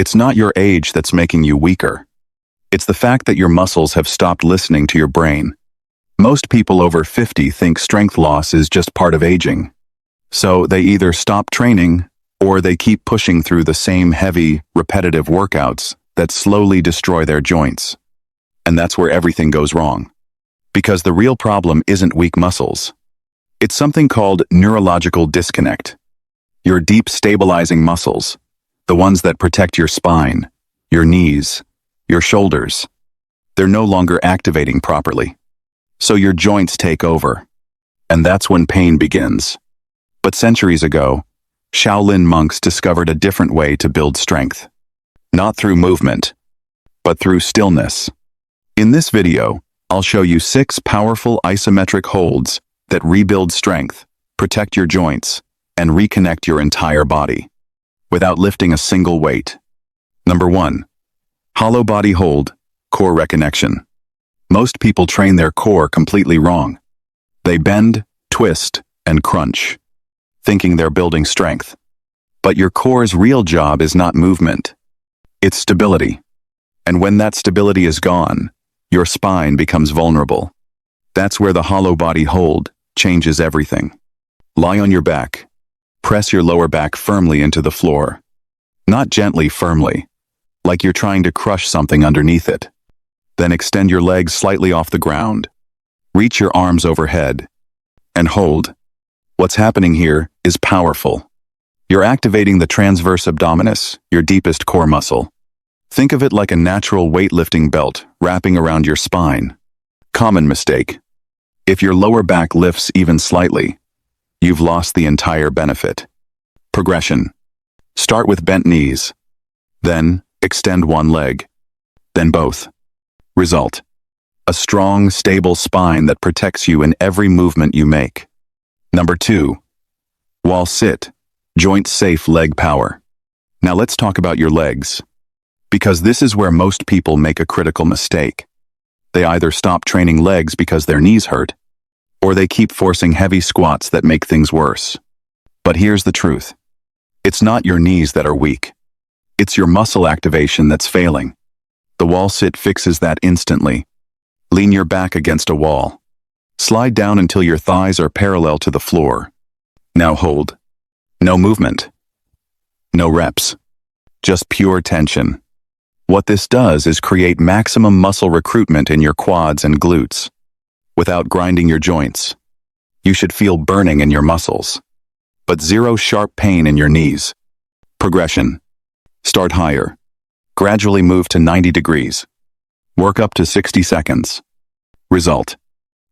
It's not your age that's making you weaker. It's the fact that your muscles have stopped listening to your brain. Most people over 50 think strength loss is just part of aging. So they either stop training or they keep pushing through the same heavy, repetitive workouts that slowly destroy their joints. And that's where everything goes wrong. Because the real problem isn't weak muscles. It's something called neurological disconnect. Your deep stabilizing muscles, the ones that protect your spine, your knees, your shoulders, they're no longer activating properly. So your joints take over. And that's when pain begins. But centuries ago, Shaolin monks discovered a different way to build strength. Not through movement, but through stillness. In this video, I'll show you 6 powerful isometric holds that rebuild strength, protect your joints, and reconnect your entire body, without lifting a single weight. Number 1. Hollow body hold, core reconnection. Most people train their core completely wrong. They bend, twist, and crunch, thinking they're building strength. But your core's real job is not movement. It's stability. And when that stability is gone, your spine becomes vulnerable. That's where the hollow body hold changes everything. Lie on your back. Press your lower back firmly into the floor. Not gently, firmly, like you're trying to crush something underneath it. Then extend your legs slightly off the ground. Reach your arms overhead. And hold. What's happening here is powerful. You're activating the transverse abdominis, your deepest core muscle. Think of it like a natural weightlifting belt wrapping around your spine. Common mistake. If your lower back lifts even slightly, you've lost the entire benefit. Progression. Start with bent knees. Then, extend one leg. Then both. Result. A strong, stable spine that protects you in every movement you make. Number 2. Wall sit. Joint-safe leg power. Now let's talk about your legs. Because this is where most people make a critical mistake. They either stop training legs because their knees hurt, or they keep forcing heavy squats that make things worse. But here's the truth. It's not your knees that are weak. It's your muscle activation that's failing. The wall sit fixes that instantly. Lean your back against a wall. Slide down until your thighs are parallel to the floor. Now hold. No movement. No reps. Just pure tension. What this does is create maximum muscle recruitment in your quads and glutes, without grinding your joints. You should feel burning in your muscles, but zero sharp pain in your knees. Progression. Start higher. Gradually move to 90 degrees. Work up to 60 seconds. Result.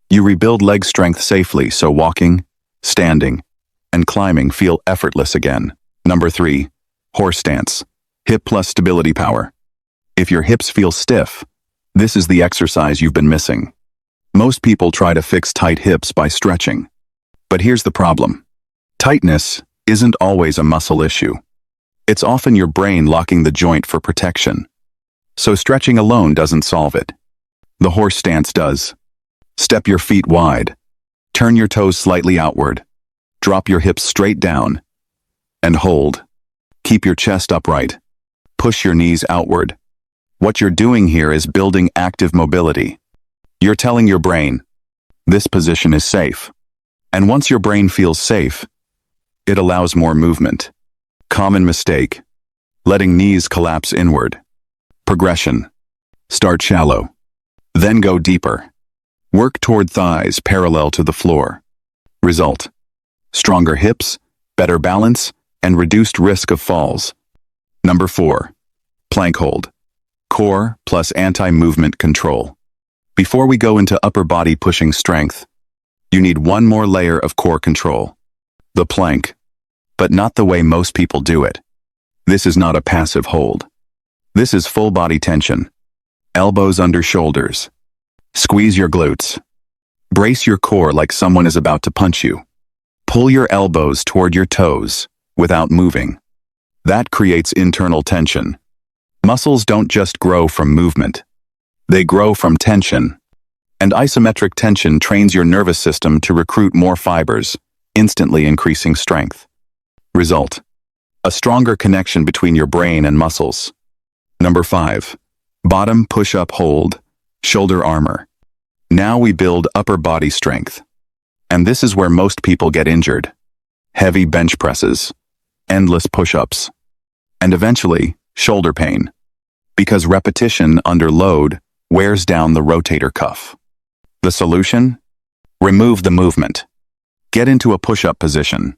You rebuild leg strength safely so walking, standing, and climbing feel effortless again. Number 3. Horse stance. Hip plus stability power. If your hips feel stiff, this is the exercise you've been missing. Most people try to fix tight hips by stretching. But here's the problem. Tightness isn't always a muscle issue. It's often your brain locking the joint for protection. So stretching alone doesn't solve it. The horse stance does. Step your feet wide. Turn your toes slightly outward. Drop your hips straight down. And hold. Keep your chest upright. Push your knees outward. What you're doing here is building active mobility. You're telling your brain, this position is safe. And once your brain feels safe, it allows more movement. Common mistake. Letting knees collapse inward. Progression. Start shallow. Then go deeper. Work toward thighs parallel to the floor. Result. Stronger hips, better balance, and reduced risk of falls. Number 4. Plank hold. Core plus anti-movement control. Before we go into upper body pushing strength, you need one more layer of core control. The plank. But not the way most people do it. This is not a passive hold. This is full body tension. Elbows under shoulders. Squeeze your glutes. Brace your core like someone is about to punch you. Pull your elbows toward your toes without moving. That creates internal tension. Muscles don't just grow from movement. They grow from tension. And isometric tension trains your nervous system to recruit more fibers, instantly increasing strength. Result. A stronger connection between your brain and muscles. Number 5. Bottom push-up hold, shoulder armor. Now we build upper body strength. And this is where most people get injured. Heavy bench presses, endless push-ups, and eventually, shoulder pain. Because repetition under load wears down the rotator cuff. The solution? Remove the movement. Get into a push-up position.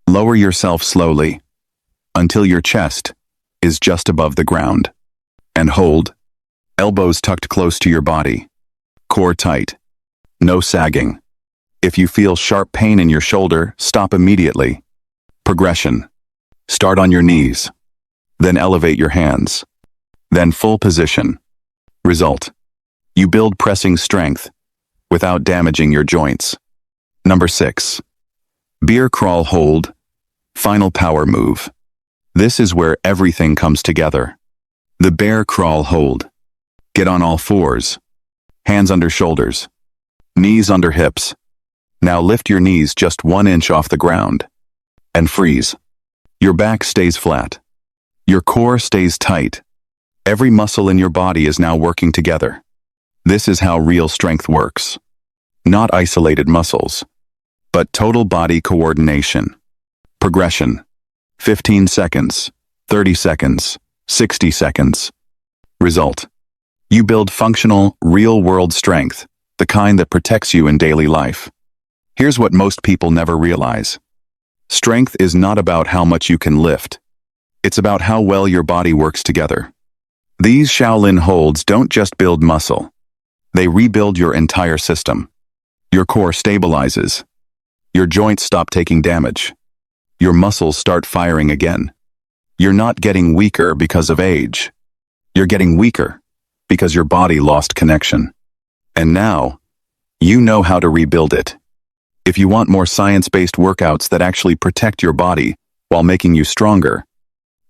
Lower yourself slowly until your chest is just above the ground. And hold. Elbows tucked close to your body. Core tight. No sagging. If you feel sharp pain in your shoulder, stop immediately. Progression. Start on your knees. Then elevate your hands. Then full position. Result. You build pressing strength without damaging your joints. Number 6. Bear crawl hold, final power move. This is where everything comes together. The bear crawl hold. Get on all fours. Hands under shoulders. Knees under hips. Now lift your knees just 1 inch off the ground. And freeze. Your back stays flat. Your core stays tight. Every muscle in your body is now working together. This is how real strength works. Not isolated muscles, but total body coordination. Progression. 15 seconds, 30 seconds, 60 seconds. Result. You build functional, real-world strength, the kind that protects you in daily life. Here's what most people never realize. Strength is not about how much you can lift. It's about how well your body works together. These Shaolin holds don't just build muscle. They rebuild your entire system. Your core stabilizes. Your joints stop taking damage. Your muscles start firing again. You're not getting weaker because of age. You're getting weaker because your body lost connection. And now, you know how to rebuild it. If you want more science-based workouts that actually protect your body while making you stronger,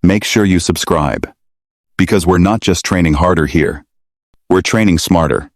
make sure you subscribe. Because we're not just training harder here. We're training smarter.